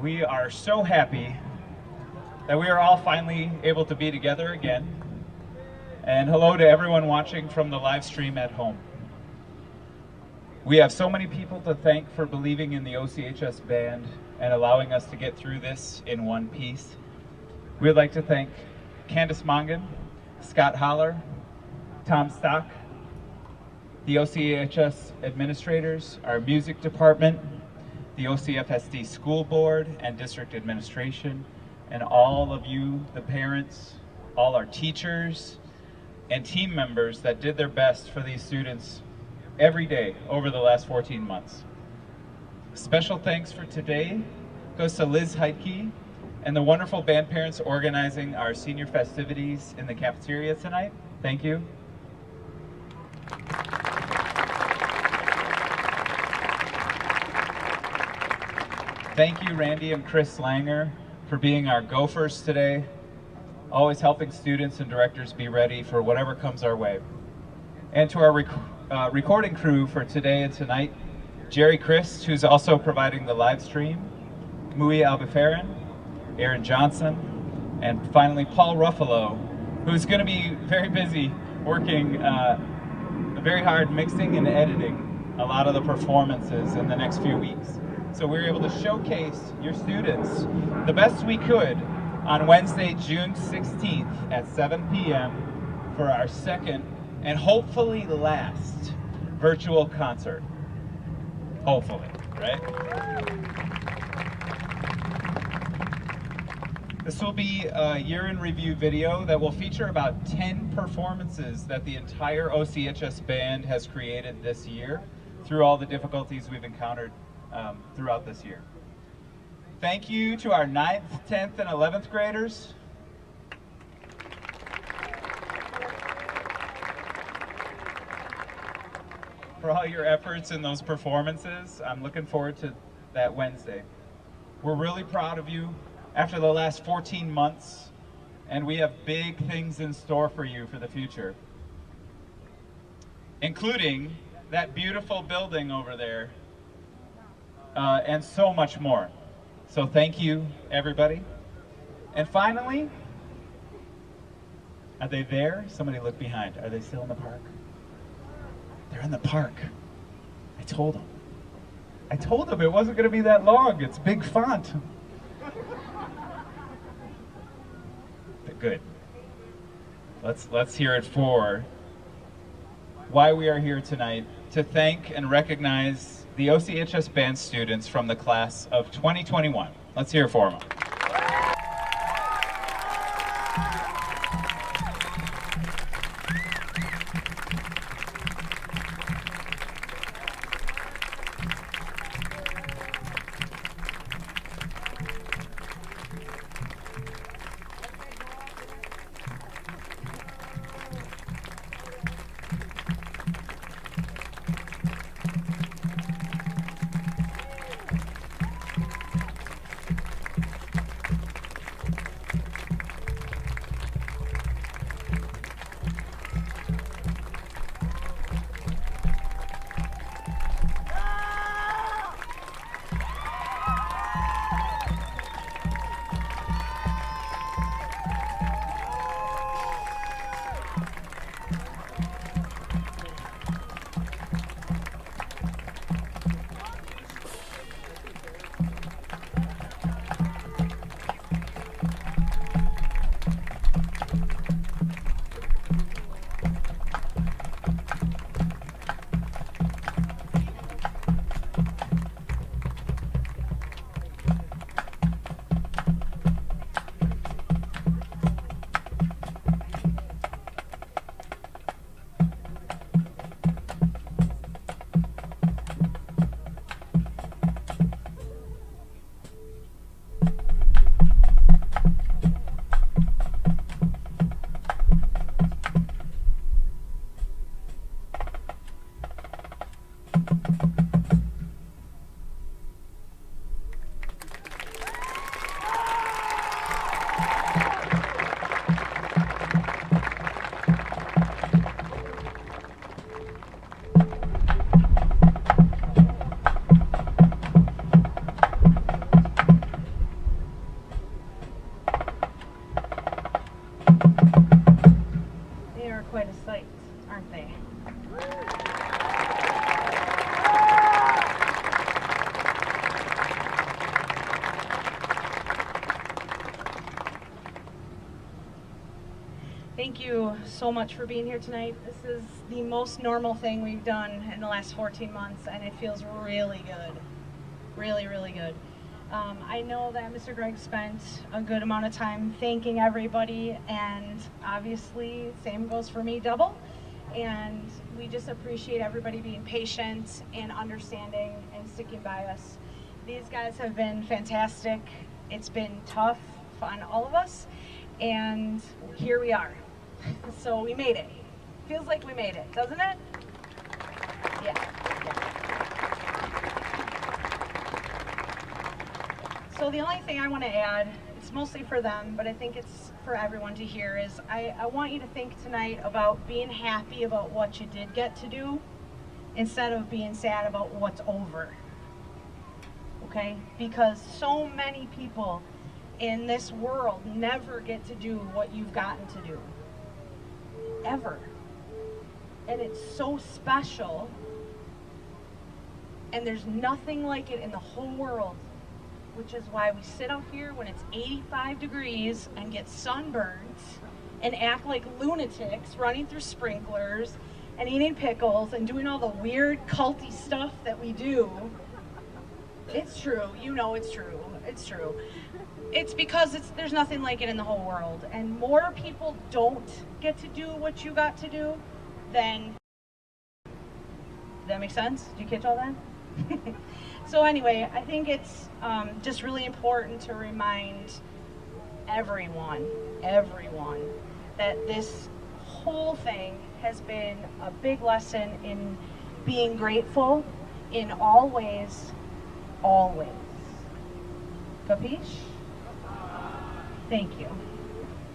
We are so happy that we are all finally able to be together again. And hello to everyone watching from the live stream at home. We have so many people to thank for believing in the OCHS Band and allowing us to get through this in one piece. We'd like to thank Candace Mongan, Scott Holler, Tom Stock, the OCHS administrators, our music department, the OCFSD School Board and District Administration, and all of you, the parents, all our teachers, and team members that did their best for these students every day over the last 14 months. Special thanks for today goes to Liz Heidke and the wonderful band parents organizing our senior festivities in the cafeteria tonight. Thank you. Thank you, Randy and Chris Langer, for being our gophers today, always helping students and directors be ready for whatever comes our way. And to our recording crew for today and tonight, Jerry Christ, who's also providing the live stream, Mui Albefarin, Aaron Johnson, and finally Paul Ruffalo, who's going to be very busy working very hard mixing and editing a lot of the performances in the next few weeks. So we were able to showcase your students the best we could on Wednesday, June 16th at 7 p.m. for our second and hopefully last virtual concert. Hopefully, right? This will be a year in review video that will feature about 10 performances that the entire OCHS Band has created this year through all the difficulties we've encountered throughout this year. Thank you to our 9th, 10th, and 11th graders. For all your efforts in those performances. I'm looking forward to that Wednesday. We're really proud of you after the last 14 months, and we have big things in store for you for the future, including that beautiful building over there, and so much more. So thank you, everybody. And finally, are they there? Somebody look behind. Are they still in the park? They're in the park. I told them. I told them it wasn't going to be that long. It's big font. Good. Let's hear it for why we are here tonight, to thank and recognize the OCHS Band students from the class of 2021. Let's hear it for them. quite a sight, aren't they? Thank you so much for being here tonight. This is the most normal thing we've done in the last 14 months, and it feels really good. Really, really good. I know that Mr. Gregg spent a good amount of time thanking everybody, and obviously, same goes for me, double. And we just appreciate everybody being patient and understanding and sticking by us. These guys have been fantastic. It's been tough on all of us, and here we are. So we made it. Feels like we made it, doesn't it? Yeah. So the only thing I want to add, it's mostly for them, but I think it's for everyone to hear, is I want you to think tonight about being happy about what you did get to do instead of being sad about what's over. Okay? Because so many people in this world never get to do what you've gotten to do. Ever. And it's so special, and there's nothing like it in the whole world, which is why we sit out here when it's 85 degrees and get sunburns and act like lunatics running through sprinklers and eating pickles and doing all the weird culty stuff that we do. It's true, you know it's true, it's true. It's because there's nothing like it in the whole world, and more people don't get to do what you got to do than... Does that make sense? Do you catch all that? So anyway, I think it's just really important to remind everyone, that this whole thing has been a big lesson in being grateful in all ways, always. Capiche? Thank you.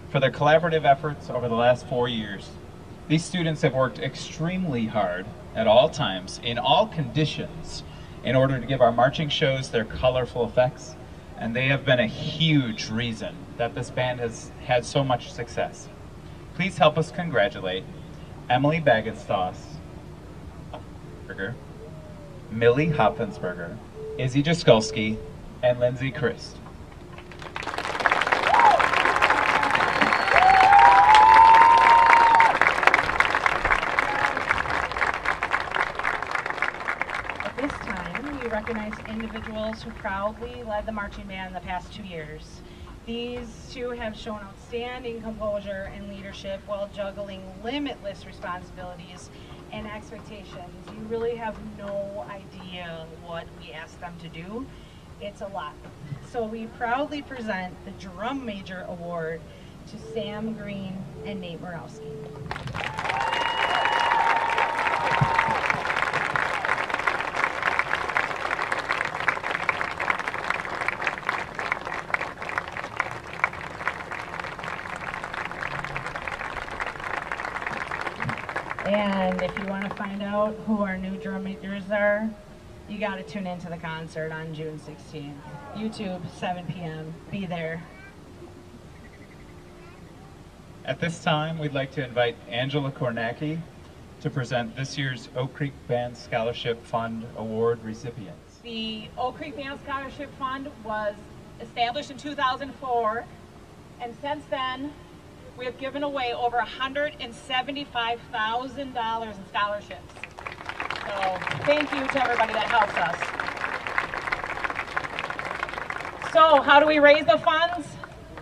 For their collaborative efforts over the last 4 years, these students have worked extremely hard at all times, in all conditions, in order to give our marching shows their colorful effects, and they have been a huge reason that this band has had so much success. Please help us congratulate Emily Bagenstos, Millie Hopfensberger, Izzy Jaskolski, and Lindsay Christ. Recognize individuals who proudly led the marching band in the past 2 years. These two have shown outstanding composure and leadership while juggling limitless responsibilities and expectations. You really have no idea what we ask them to do. It's a lot. So we proudly present the Drum Major Award to Sam Green and Nate Morowski. And if you want to find out who our new drum majors are, you got to tune into the concert on June 16th. YouTube, 7 p.m. Be there. At this time, we'd like to invite Angela Kornacki to present this year's Oak Creek Band Scholarship Fund Award recipients. The Oak Creek Band Scholarship Fund was established in 2004, and since then, we have given away over $175,000 in scholarships. So thank you to everybody that helps us. So how do we raise the funds?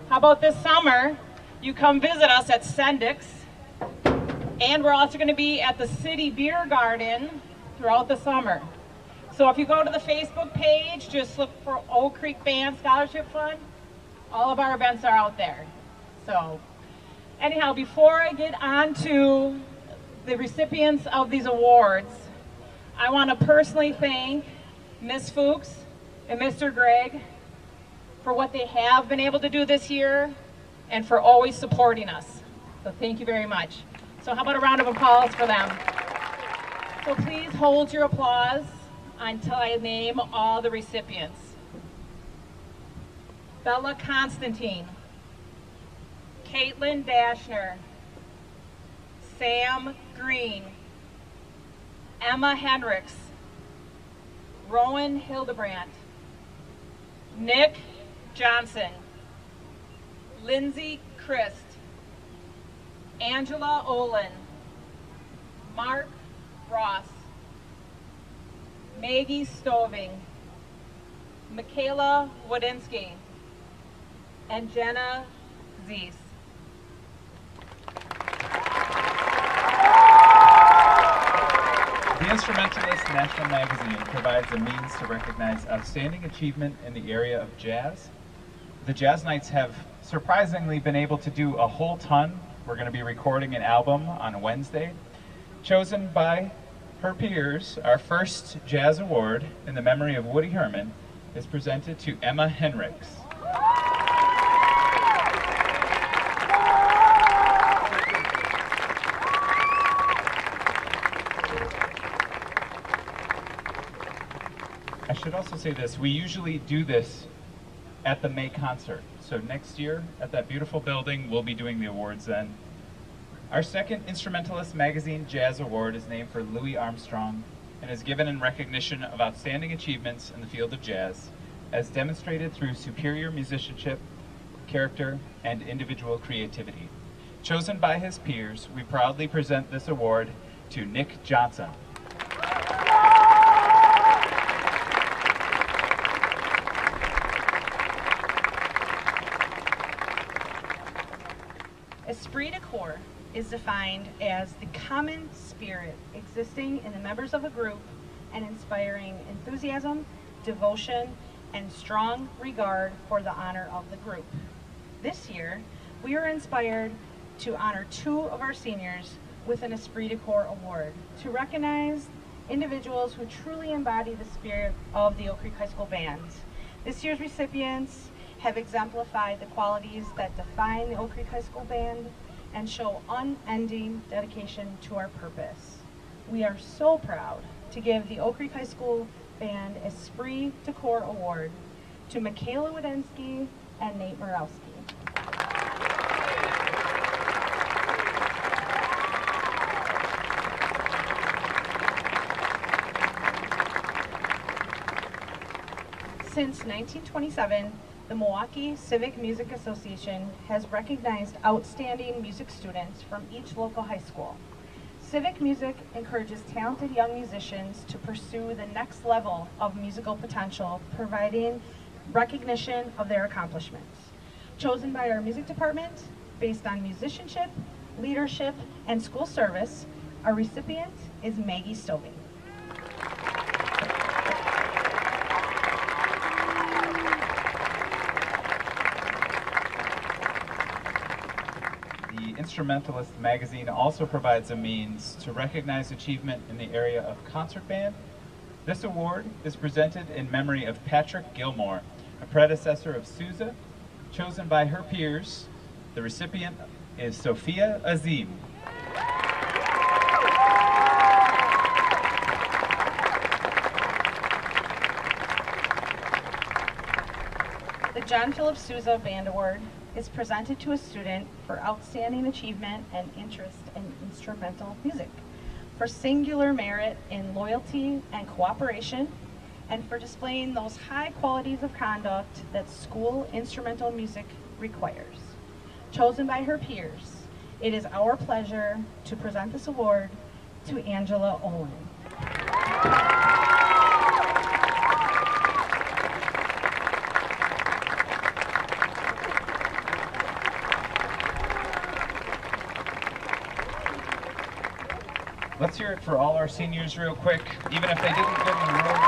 How about this summer, you come visit us at Sendik's, and we're also going to be at the City Beer Garden throughout the summer. So if you go to the Facebook page, just look for Oak Creek Band Scholarship Fund. All of our events are out there. So anyhow, before I get on to the recipients of these awards, I want to personally thank Ms. Fuchs and Mr. Gregg for what they have been able to do this year and for always supporting us. So thank you very much. So how about a round of applause for them? So please hold your applause until I name all the recipients. Bella Constantine, Caitlin Dashner, Sam Green, Emma Hendricks, Rowan Hildebrandt, Nick Johnson, Lindsay Christ, Angela Olin, Mark Ross, Maggie Stoving, Michaela Wodinsky, and Jenna Zeese. The Instrumentalist National Magazine provides a means to recognize outstanding achievement in the area of jazz. The Jazz Knights have surprisingly been able to do a whole ton. We're going to be recording an album on Wednesday. Chosen by her peers, our first Jazz Award in the memory of Woody Herman is presented to Emma Hendricks. I should also say this, we usually do this at the May concert. So next year at that beautiful building, we'll be doing the awards then. Our second Instrumentalist Magazine Jazz Award is named for Louis Armstrong and is given in recognition of outstanding achievements in the field of jazz, as demonstrated through superior musicianship, character, and individual creativity. Chosen by his peers, we proudly present this award to Nick Johnson. Esprit de corps is defined as the common spirit existing in the members of a group and inspiring enthusiasm, devotion, and strong regard for the honor of the group. This year, we are inspired to honor 2 of our seniors with an Esprit de corps award to recognize individuals who truly embody the spirit of the Oak Creek High School Band. This year's recipients have exemplified the qualities that define the Oak Creek High School Band and show unending dedication to our purpose. We are so proud to give the Oak Creek High School Band Esprit de Corps Award to Michaela Wodinsky and Nate Morowski. Since 1927, the Milwaukee Civic Music Association has recognized outstanding music students from each local high school. Civic music encourages talented young musicians to pursue the next level of musical potential, providing recognition of their accomplishments. Chosen by our music department, based on musicianship, leadership, and school service, our recipient is Maggie Stoving. The Instrumentalist Magazine also provides a means to recognize achievement in the area of concert band. This award is presented in memory of Patrick Gilmore, a predecessor of Sousa. Chosen by her peers, the recipient is Sophia Azim. The John Philip Sousa Band Award is presented to a student for outstanding achievement and interest in instrumental music, for singular merit in loyalty and cooperation, and for displaying those high qualities of conduct that school instrumental music requires. Chosen by her peers, it is our pleasure to present this award to Angela Olin. Let's hear it for all our seniors real quick, even if they didn't get in the room.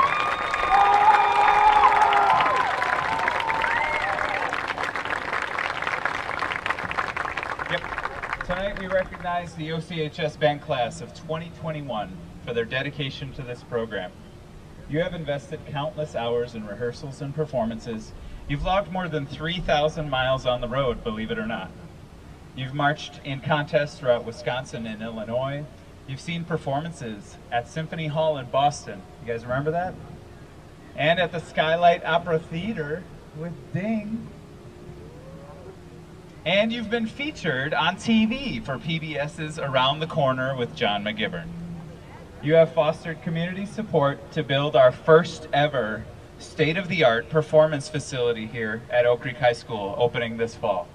Yep. Tonight we recognize the OCHS Band Class of 2021 for their dedication to this program. You have invested countless hours in rehearsals and performances. You've logged more than 3,000 miles on the road, believe it or not. You've marched in contests throughout Wisconsin and Illinois. You've seen performances at Symphony Hall in Boston. You guys remember that? And at the Skylight Opera Theater with Ding. And you've been featured on TV for PBS's Around the Corner with John McGivern. You have fostered community support to build our first ever state-of-the-art performance facility here at Oak Creek High School, opening this fall.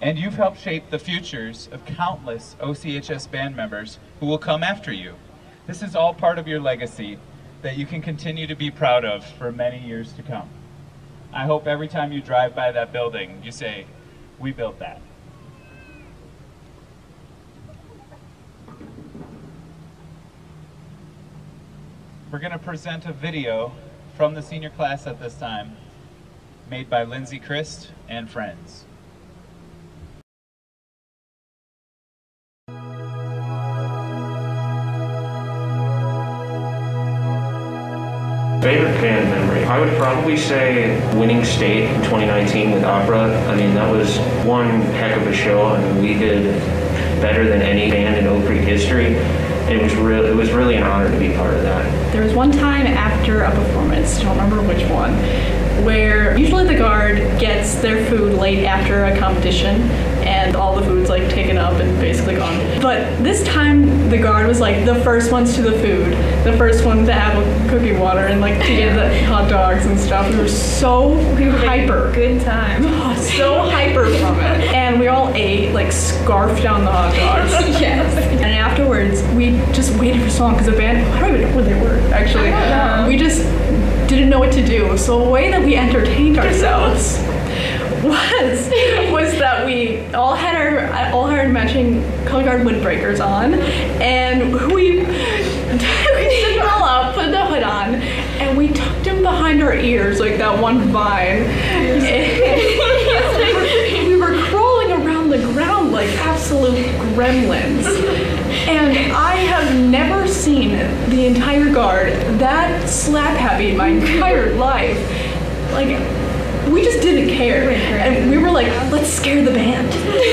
And you've helped shape the futures of countless OCHS band members who will come after you. This is all part of your legacy that you can continue to be proud of for many years to come. I hope every time you drive by that building, you say, "We built that." We're going to present a video from the senior class at this time, made by Lindsay Christ and friends. Favorite band memory? I would probably say winning state in 2019 with Opera. I mean, that was one heck of a show. I mean, we did better than any band in Oak Creek history. It was really an honor to be part of that. There was one time after a performance, don't remember which one, where usually the guard gets their food late after a competition and all the food's like taken up and basically gone. But this time the guard was like the first ones to the food, the first one to have a cookie water and like to get the hot dogs and stuff. We were hyper. Good time. So hyper from it. And we all ate, like scarfed down the hot dogs. Yes. And afterwards we just waited for song because the band, I don't even know where they were actually. We just didn't know what to do. So a way that we entertained ourselves was that we all had our matching color guard windbreakers on, and we stood them all up, put the hood on, and we tucked them behind our ears like that one vine. And we were crawling around the ground like absolute gremlins. And I have never seen the entire guard that slap happy in my entire life. Like, we just didn't care. And we were like, let's scare the band.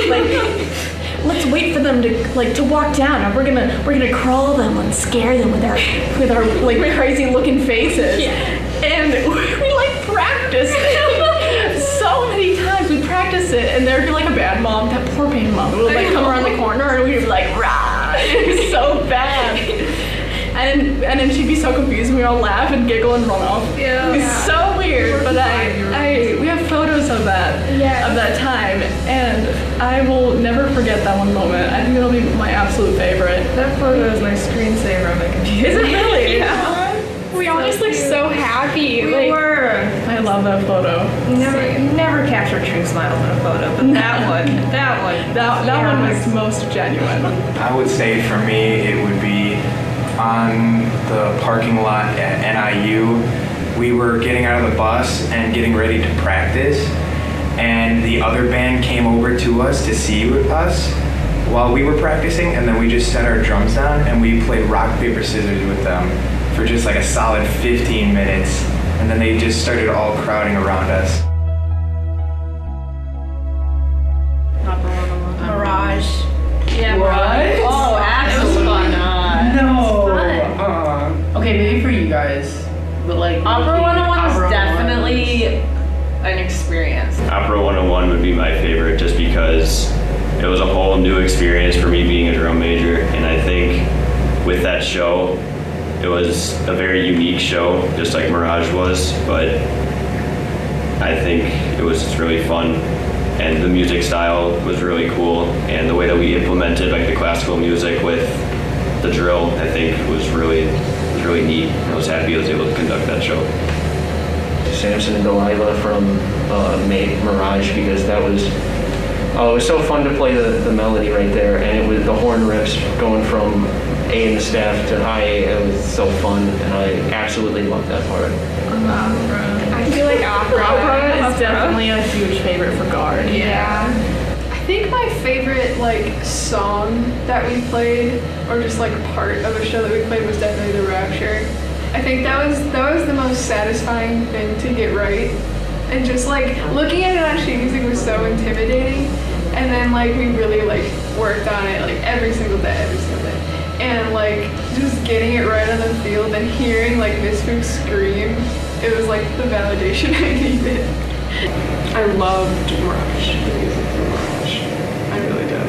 Like, let's wait for them to walk down, and we're gonna crawl them and scare them with our like crazy looking faces. Yeah. And we like practiced it so many times. We practiced it, and there'd be like a bad mom, that poor band mom, would like come around the corner, and we'd be like, rah! It was so bad. And then she'd be so confused, and we'd all laugh and giggle and run off. Yeah. It's so weird, but we have photos of that time, and I will never forget that one moment. I think it'll be my absolute favorite. That photo is my screensaver on my computer. Is it really? Yeah. We all just look so happy. We were. I love that photo. Never captured true smiles in a photo, but that one was most genuine. I would say for me it would be on the parking lot at NIU. We were getting out of the bus and getting ready to practice, and the other band came over to us to see us while we were practicing, and then we just set our drums down and we played rock, paper, scissors with them for just like a solid 15 minutes, and then they just started all crowding around us. Mirage. Yeah, Mirage. Oh, absolutely not. No. Okay, maybe for you guys, but like Opera 101 Opera is definitely an experience. Opera 101 would be my favorite just because it was a whole new experience for me being a drum major, and I think with that show, it was a very unique show, just like Mirage was, but I think it was just really fun, and the music style was really cool, and the way that we implemented like the classical music with the drill, I think was really neat. I was happy I was able to conduct that show. Samson and Delilah from Mirage, because that was it was so fun to play the melody right there, and it was the horn riffs going from A in the staff to high A. It was so fun, and I absolutely loved that part. I feel like opera is definitely a huge favorite for guard. Yeah. I think my favorite like song that we played, or just like part of a show that we played, was definitely The Rapture. I think that was the most satisfying thing to get right, and just like looking at it on sheet music was so intimidating, and then like we really like worked on it like every single day, and like just getting it right on the field and hearing like Miss Fuchs scream, it was like the validation I needed. I loved Mirage, the music from Mirage. I really did.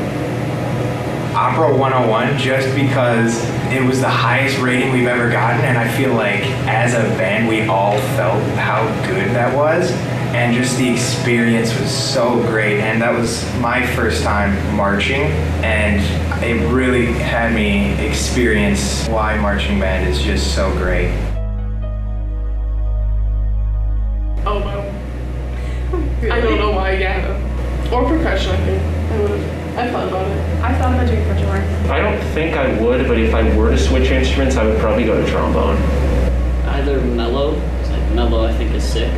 Opera 101, just because it was the highest rating we've ever gotten, and I feel like as a band we all felt how good that was, and just the experience was so great. And that was my first time marching, and it really had me experience why marching band is just so great. Oh wow. I don't know why, yeah. Or percussion, I think. I thought about it. I thought about doing percussion more. I don't think I would, but if I were to switch instruments, I would probably go to trombone. Either mellow, like mellow I think is sick,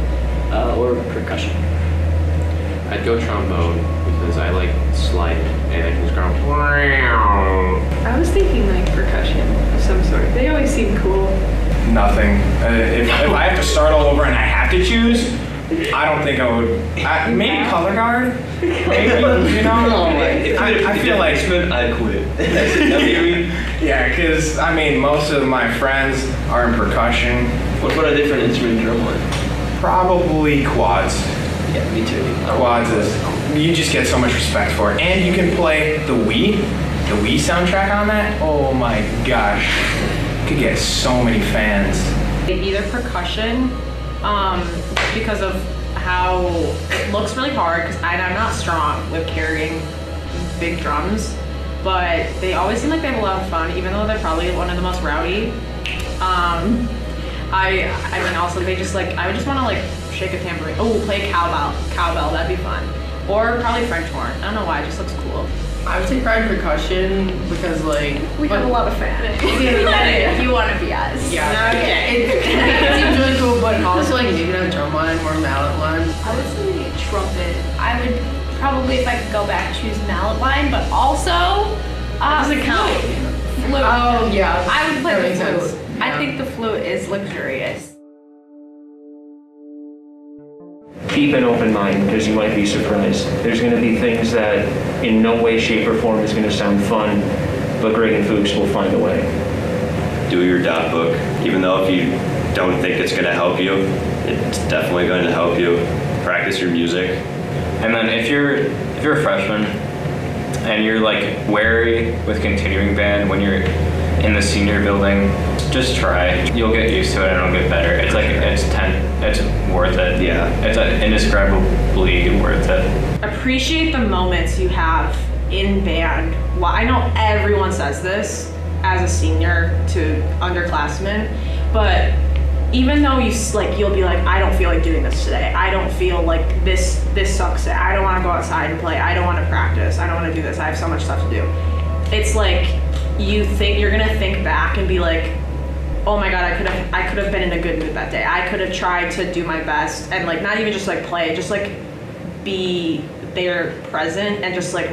or percussion. I'd go trombone because I like sliding and I can just go. I was thinking like percussion of some sort. They always seem cool. Nothing. If I have to start all over and I have to choose, I don't think I would. Maybe color guard. Maybe, you know. I feel like I'd quit. yeah, because I mean most of my friends are in percussion. What about a different instrument drum on? Probably quads. Yeah, me too. Quads is, you just get so much respect for it. And you can play the Wii soundtrack on that. Oh my gosh. You could get so many fans. Either percussion, because of how it looks really hard, because I'm not strong with carrying big drums, but they always seem like they have a lot of fun, even though they're probably one of the most rowdy. I mean, also they just like, I would just want to like shake a tambourine. Oh, play cowbell, that'd be fun. Or probably French horn. I don't know why, it just looks cool. I would say probably percussion because like We have a lot of fans. If you want to be us. yeah, Okay. it seems really cool, but also like maybe not drum line, more mallet line. I would say trumpet. I would probably, if I could go back, choose mallet line, but also Does it count? flute. Oh yeah, I would play that the makes flute. sense. I Yeah. think the flute is luxurious. Keep an open mind because you might be surprised. There's going to be things that in no way, shape, or form is going to sound fun, but Greg and Fuchs will find a way. Do your dot book. Even though if you don't think it's going to help you, it's definitely going to help you. Practice your music. And then if you're a freshman and you're like wary with continuing band when you're in the senior building, just try. You'll get used to it and it'll get better. It's like it's worth it. Yeah. It's indescribably worth it. Appreciate the moments you have in band. Well, I know everyone says this as a senior to underclassmen, but even though you'll be like, I don't feel like doing this today. I don't feel like this sucks. I don't want to go outside and play. I don't want to practice. I don't want to do this. I have so much stuff to do. It's like you're gonna think back and be like, oh my god, I could have been in a good mood that day. I could have tried to do my best and like not even just like play, just like be there present and just like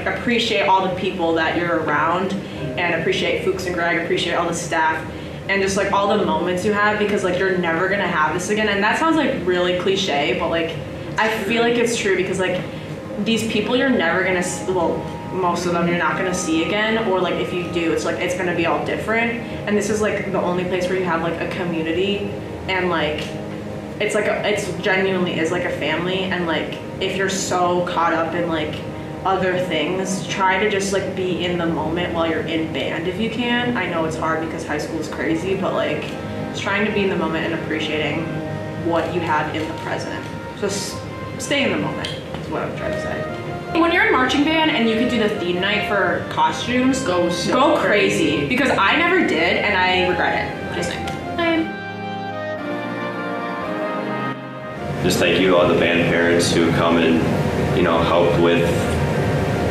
appreciate all the people that you're around and appreciate Fuchs and Greg, appreciate all the staff and just like all the moments you have, because like you're never gonna have this again. And that sounds like really cliche, but like I feel like it's true, because like these people you're never gonna most of them you're not gonna see again, or like if you do, it's like it's gonna be all different. And this is like the only place where you have like a community, and like it's genuinely is like a family. And like if you're so caught up in like other things, try to just like be in the moment while you're in band if you can. I know it's hard because high school is crazy, but like just trying to be in the moment and appreciating what you have in the present. Just stay in the moment is what I'm trying to say. When you're in marching band and you could do the theme night for costumes, go crazy. Because I never did and I regret it. Just saying. Just thank you to all the band parents who come and, help with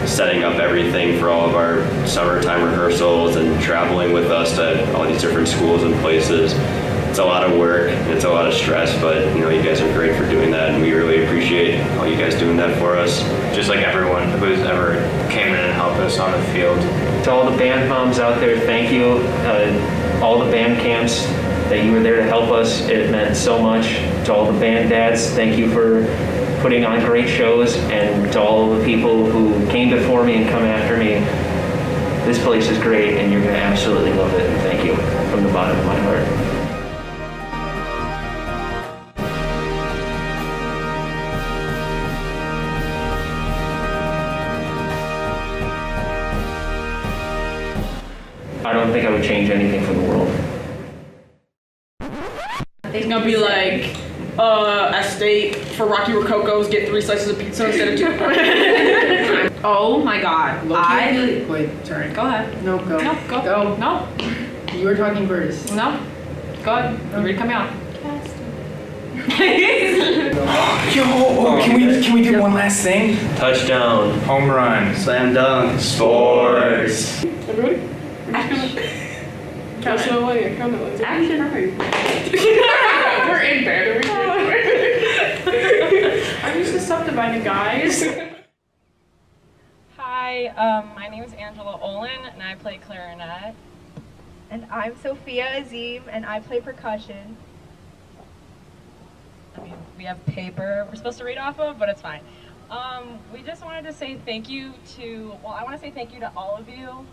setting up everything for all of our summertime rehearsals and traveling with us to all these different schools and places. It's a lot of work, it's a lot of stress, but you guys are great for doing that, and we really appreciate all you guys doing that for us. Just like everyone who's ever came in and helped us on the field. To all the band moms out there, thank you. All the band camps that you were there to help us, it meant so much. To all the band dads, thank you for putting on great shows, and to all the people who came before me and come after me. This place is great and you're going to absolutely love it, and thank you from the bottom of my heart. don't think I would change anything for the world. It's gonna be like, at state for Rocky Rococo's, get 3 slices of pizza instead of 2. Oh my god. Wait, sorry. Go ahead. No, go. No, go. Go. No. You were talking first. No. Go ahead. You ready to come out? Yo, can we do one last thing? Touchdown. Home run. Slam dunk. Sports. Everybody? Count it away. Count it away. Action. We're in bed. I'm used to subdividing, guys. Hi, my name is Angela Olin, and I play clarinet. And I'm Sophia Azim, and I play percussion. I mean, we have paper we're supposed to read off of, but it's fine. We just wanted to say thank you to, well, I want to say thank you to all of you.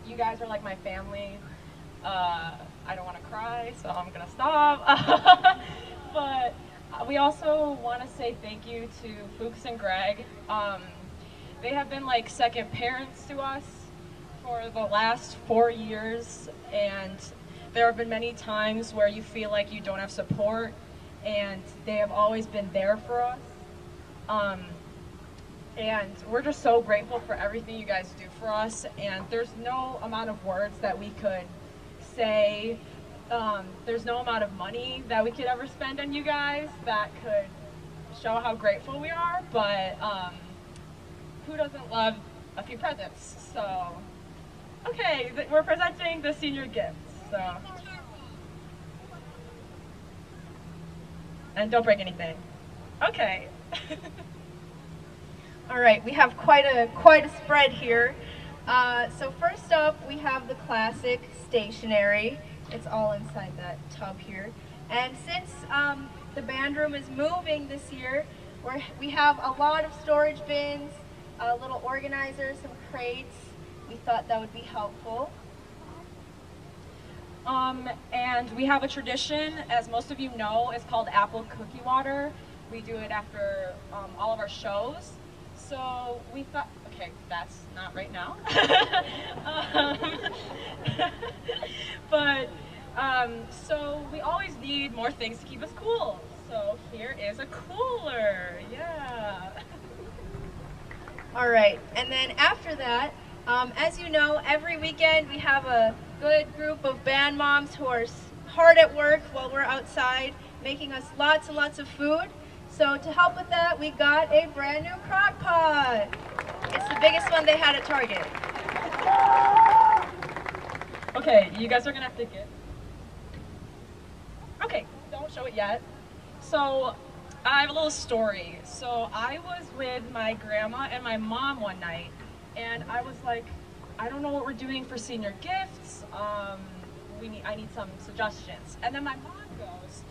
You guys are like my family. I don't want to cry, so I'm going to stop. But we also want to say thank you to Fuchs and Greg. They have been like second parents to us for the last 4 years, and there have been many times where you feel like you don't have support, and they have always been there for us. And we're just so grateful for everything you guys do for us, and there's no amount of words that we could say. There's no amount of money that we could ever spend on you guys that could show how grateful we are, but who doesn't love a few presents? So, okay, we're presenting the senior gifts, so. And don't break anything. Okay. All right, we have quite a spread here. So first up, we have the classic stationery. It's all inside that tub here. And since the band room is moving this year, we have a lot of storage bins, little organizers, some crates. We thought that would be helpful. And we have a tradition, as most of you know, it's called apple cookie water. We do it after all of our shows. So we thought, okay, that's not right now. But so we always need more things to keep us cool. So here is a cooler, yeah. All right, and then after that, as you know, every weekend we have a good group of band moms who are hard at work while we're outside making us lots and lots of food. So to help with that, we got a brand new crock pot. It's the biggest one they had at Target. Okay, you guys are gonna have to get. Okay, don't show it yet. So I have a little story. So I was with my grandma and my mom one night, and I was like, I don't know what we're doing for senior gifts. I need some suggestions. And then my mom goes,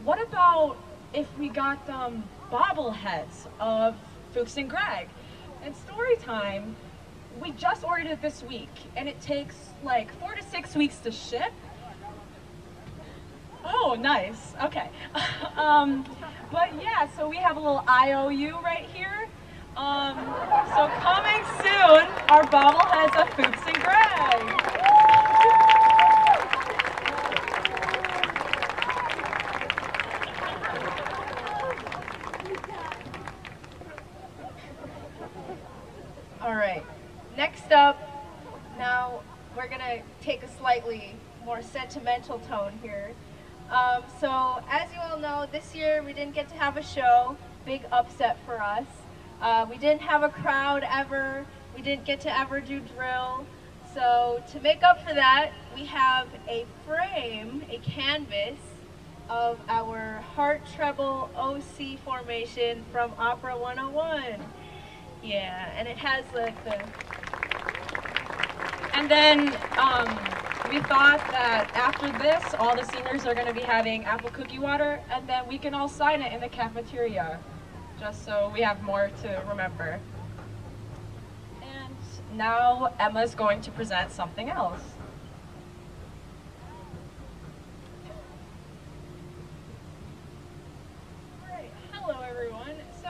what about if we got them bobbleheads of Fuchs and Greg? And story time, we just ordered it this week, and it takes like 4 to 6 weeks to ship. Oh, nice, okay. But yeah, so we have a little IOU right here. So coming soon, our bobbleheads of Fuchs and Greg. All right, next up, now we're gonna take a slightly more sentimental tone here. So as you all know, this year we didn't get to have a show, big upset for us. We didn't have a crowd ever, we didn't get to ever do drill. So to make up for that, we have a frame, a canvas of our heart treble OC formation from Opera 101. Yeah, and it has like the... And then we thought that after this, all the seniors are going to be having apple cookie water, and then we can all sign it in the cafeteria, just so we have more to remember. And now Emma's going to present something else. Alright, hello everyone. So,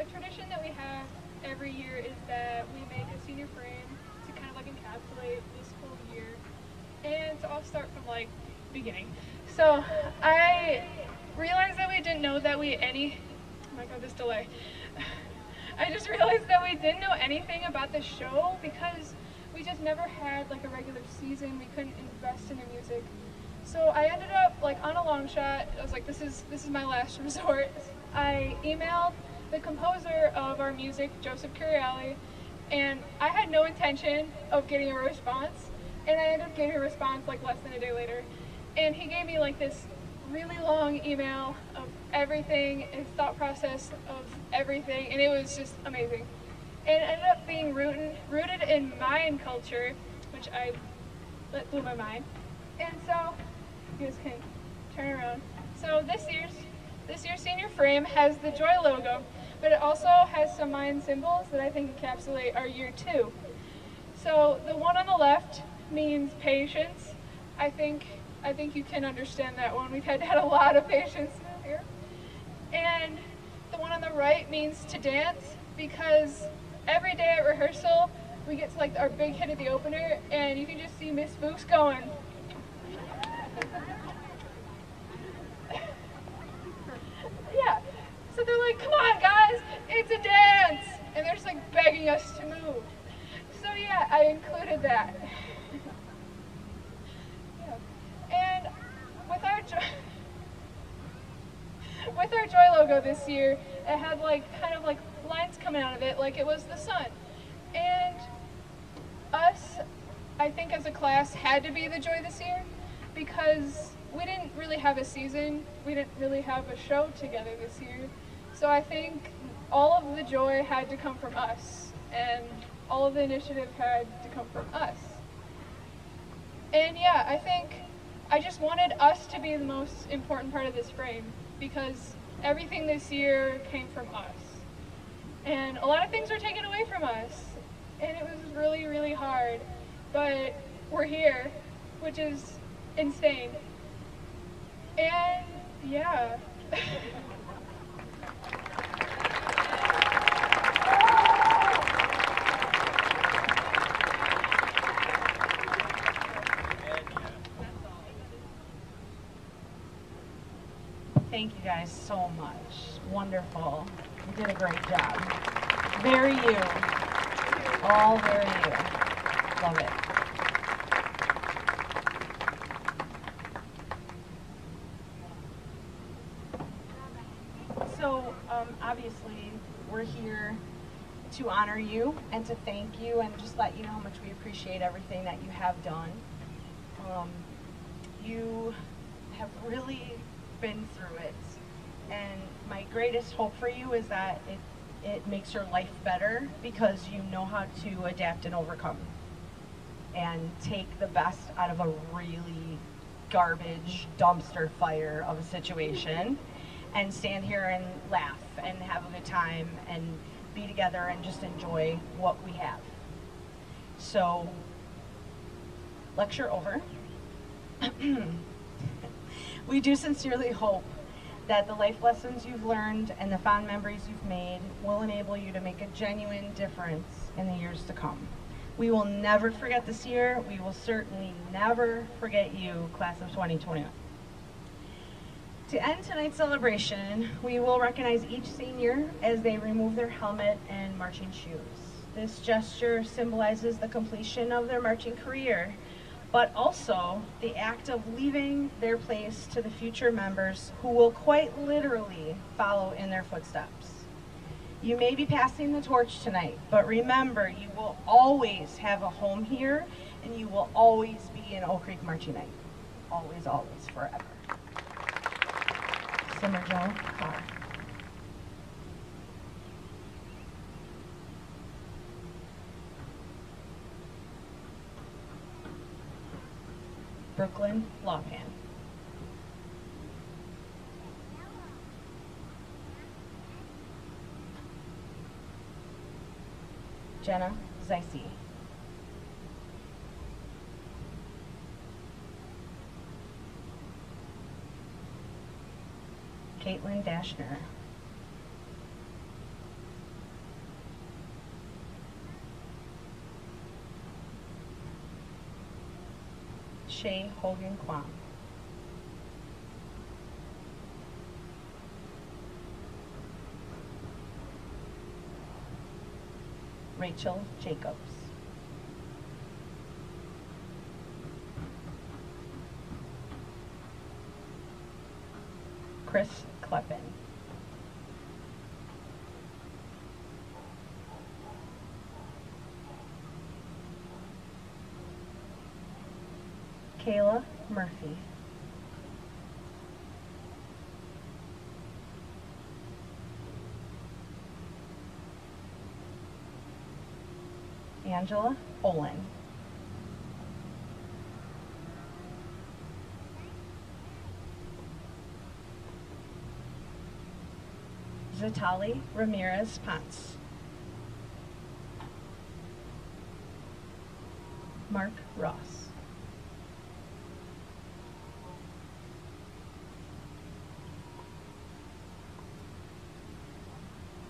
a tradition that we have every year is that we make a senior frame to kind of like encapsulate the And so I'll start from like beginning. So I realized that we didn't know that oh my god, this delay. I just realized that we didn't know anything about the show because we just never had like a regular season. We couldn't invest in the music. So I ended up like on a long shot. I was like, this is my last resort. I emailed the composer of our music, Joseph Curiali, and I had no intention of getting a response. And I ended up getting a response like less than a day later. And he gave me like this really long email of everything, his thought process of everything, and it was just amazing. And it ended up being rooted in Mayan culture, which that blew my mind. And so, you guys can turn around. So this year's senior frame has the Joy logo, but it also has some Mayan symbols that I think encapsulate our year 2. So the one on the left means patience. I think you can understand that one. We've had a lot of patience here. And the one on the right means to dance, because every day at rehearsal we get to like our big hit of the opener, and you can just see Miss Fuchs going. Yeah. So they're like, come on guys, it's a dance! And they're just like begging us to move. So yeah, I included that. Yeah. And with our Joy logo this year, it had like kind of like lines coming out of it like it was the sun. And us, I think as a class, had to be the Joy this year because we didn't really have a season, we didn't really have a show together this year. So I think all of the joy had to come from us, and all of the initiative had to come from us. And yeah, I think I just wanted us to be the most important part of this frame because everything this year came from us. And a lot of things were taken away from us, and it was really, really hard, but we're here, which is insane. And yeah. Thank you guys so much. Wonderful. You did a great job. Very you. All very you. Love it. So, obviously, we're here to honor you and to thank you and just let you know how much we appreciate everything that you have done. You have really been through it, and my greatest hope for you is that it makes your life better because you know how to adapt and overcome and take the best out of a really garbage dumpster fire of a situation and stand here and laugh and have a good time and be together and just enjoy what we have. So, lecture over. We do sincerely hope that the life lessons you've learned and the fond memories you've made will enable you to make a genuine difference in the years to come. We will never forget this year. We will certainly never forget you, class of 2021. To end tonight's celebration, we will recognize each senior as they remove their helmet and marching shoes. This gesture symbolizes the completion of their marching career, but also the act of leaving their place to the future members who will quite literally follow in their footsteps. You may be passing the torch tonight, but remember, you will always have a home here, and you will always be in Oak Creek Marching Night. Always, always, forever. Simmer Joe, Carr. Brooklyn Lawpan. Jenna Zeise. Caitlin Dashner. Shay Hogan Kwam. Rachel Jacobs. Chris Kleppen. Kayla Murphy. Angela Olin. Zatali Ramirez Ponce. Mark Ross.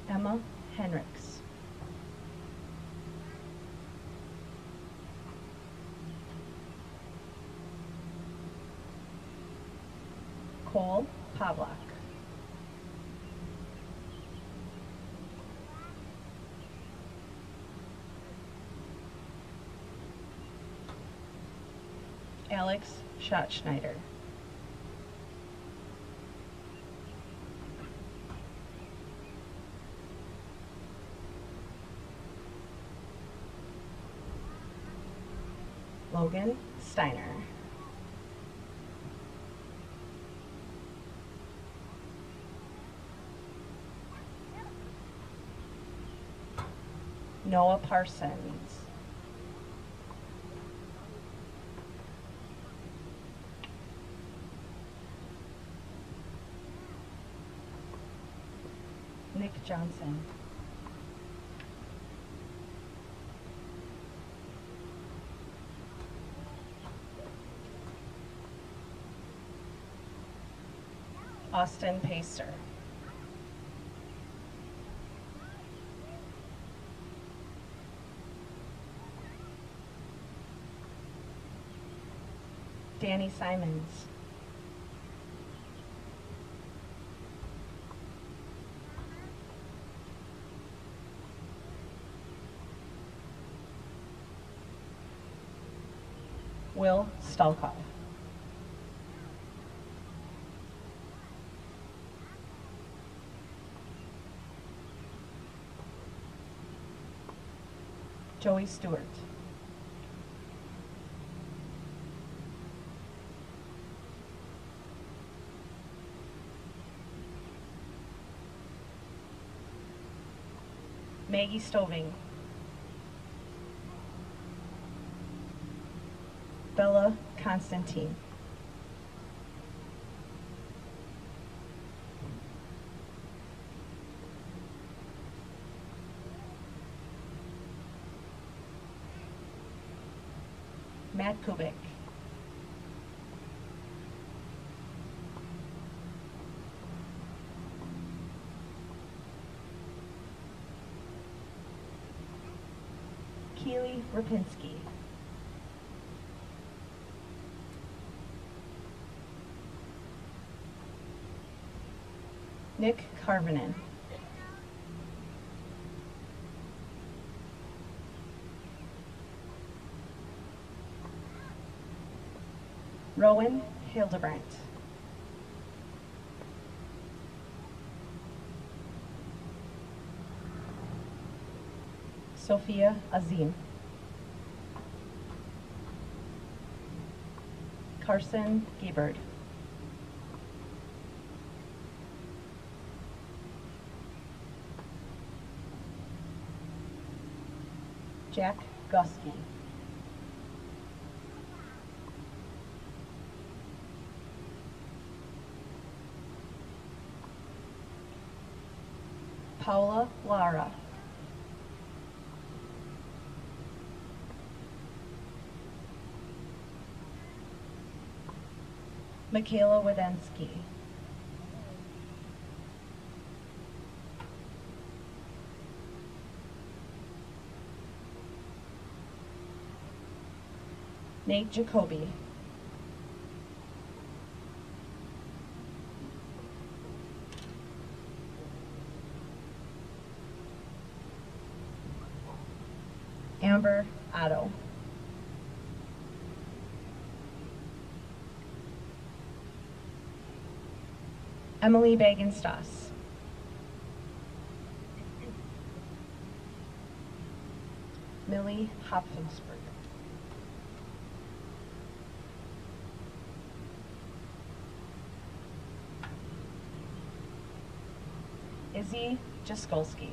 Emma Henricks. Cole Pavlak. Alex Schatzschneider. Logan Steiner. Noah Parsons. Nick Johnson. Austin Pacer. Danny Simons. Will Stalkov. Joey Stewart. Maggie Stoving. Bella Constantine. Matt Kubik. Keely Rapinski. Nick Carvenin. Rowan Hildebrandt. Sophia Azim. Carson Giebert. Jack Gusky. Paula Lara. Michaela Wadensky. Nate Jacoby. Amber Otto. Emily Bagenstos. Millie Hopkinsberg. Izzy Jaskolski.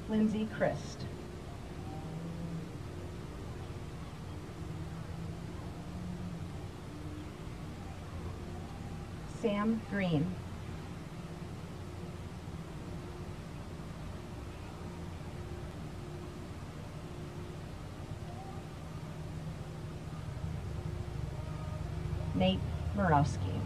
Lindsay Christ. Sam Green. Nate Murawski.